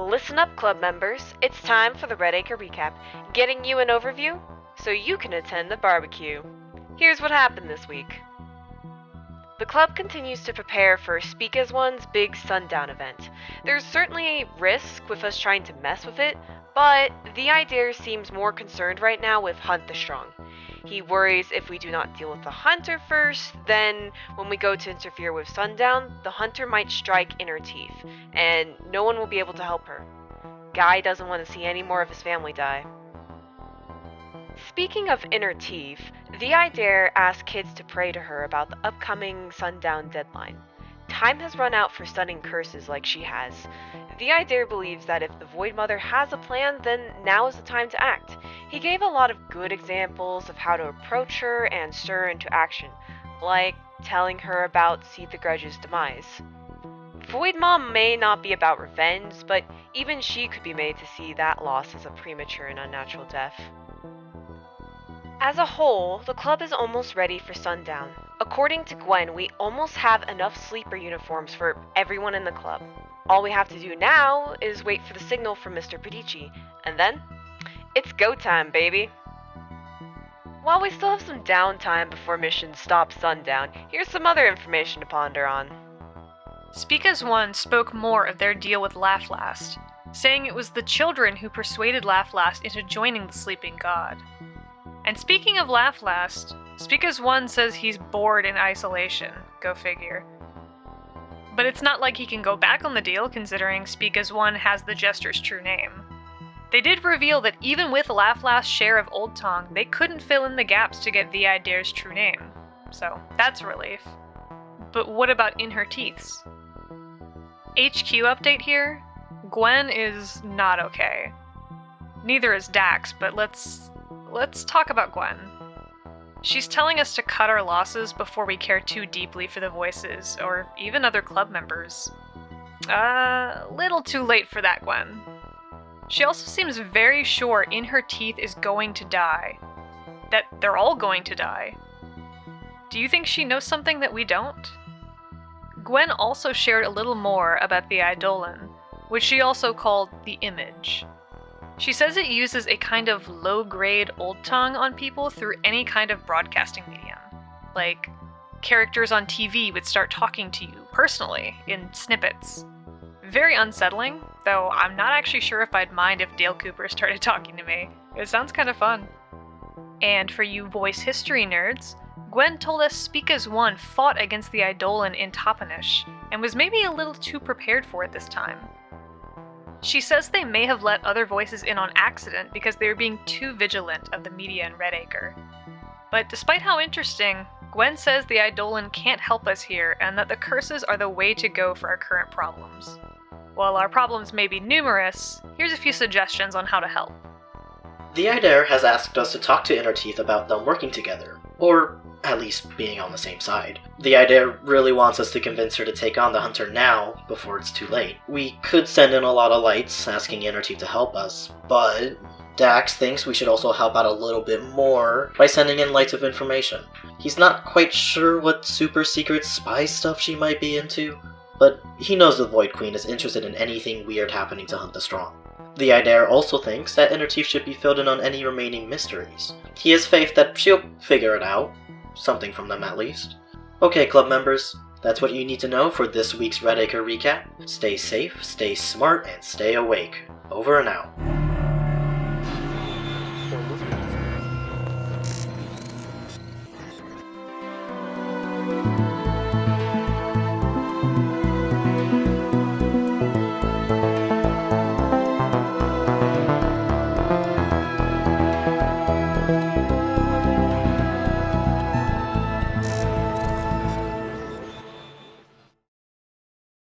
Listen up, club members. It's time for the Redacre Recap, getting you an overview so you can attend the barbecue. Here's what happened this week. The club continues to prepare for Speak as One's big sundown event. There's certainly a risk with us trying to mess with it, but the idea seems more concerned right now with Hunt the Strong. He worries if we do not deal with the hunter first, then when we go to interfere with Sundown, the hunter might strike Inner Teeth, and no one will be able to help her. Guy doesn't want to see any more of his family die. Speaking of Inner Teeth, the idea asked kids to pray to her about the upcoming Sundown deadline. Time has run out for stunning curses like she has. The idea believes that if the Void Mother has a plan, then now is the time to act. He gave a lot of good examples of how to approach her and stir her into action, like telling her about See the Grudge's demise. Void Mom may not be about revenge, but even she could be made to see that loss as a premature and unnatural death. As a whole, the club is almost ready for Sundown. According to Gwen, we almost have enough sleeper uniforms for everyone in the club. All we have to do now is wait for the signal from Mr. Pedici, and then it's go time, baby! While we still have some downtime before mission Stop Sundown, here's some other information to ponder on. Speak as One spoke more of their deal with Laugh Last, saying it was the children who persuaded Laugh Last into joining the sleeping god. And speaking of Laugh Last, Speak as One says he's bored in isolation, go figure. But it's not like he can go back on the deal, considering Speak as One has the Jester's true name. They did reveal that even with Laugh Last's share of Old Tongue, they couldn't fill in the gaps to get the Idea's true name. So, that's a relief. But what about In Her Teeths? HQ update here? Gwen is not okay. Neither is Dax, but let's talk about Gwen. She's telling us to cut our losses before we care too deeply for the voices, or even other club members. Little too late for that, Gwen. She also seems very sure In Her Teeth is going to die. That they're all going to die. Do you think she knows something that we don't? Gwen also shared a little more about the Eidolon, which she also called the Image. She says it uses a kind of low-grade Old Tongue on people through any kind of broadcasting medium. Like, characters on TV would start talking to you, personally, in snippets. Very unsettling, though I'm not actually sure if I'd mind if Dale Cooper started talking to me. It sounds kind of fun. And for you voice history nerds, Gwen told us Speak as One fought against the Eidolon in Toppenish, and was maybe a little too prepared for it this time. She says they may have let other voices in on accident because they were being too vigilant of the media in Redacre. But despite how interesting, Gwen says the Eidolon can't help us here and that the curses are the way to go for our current problems. While our problems may be numerous, here's a few suggestions on how to help. The Idare has asked us to talk to Inner Teeth about them working together, or at least being on the same side. The Idare really wants us to convince her to take on the Hunter now, before it's too late. We could send in a lot of lights, asking Inner Teeth to help us, but Dax thinks we should also help out a little bit more by sending in lights of information. He's not quite sure what super secret spy stuff she might be into, but he knows the Void Queen is interested in anything weird happening to Hunt the Strong. The Idare also thinks that Inner Teeth should be filled in on any remaining mysteries. He has faith that she'll figure it out. Something from them, at least. Okay, club members, that's what you need to know for this week's Redacre Recap. Stay safe, stay smart, and stay awake. Over and out.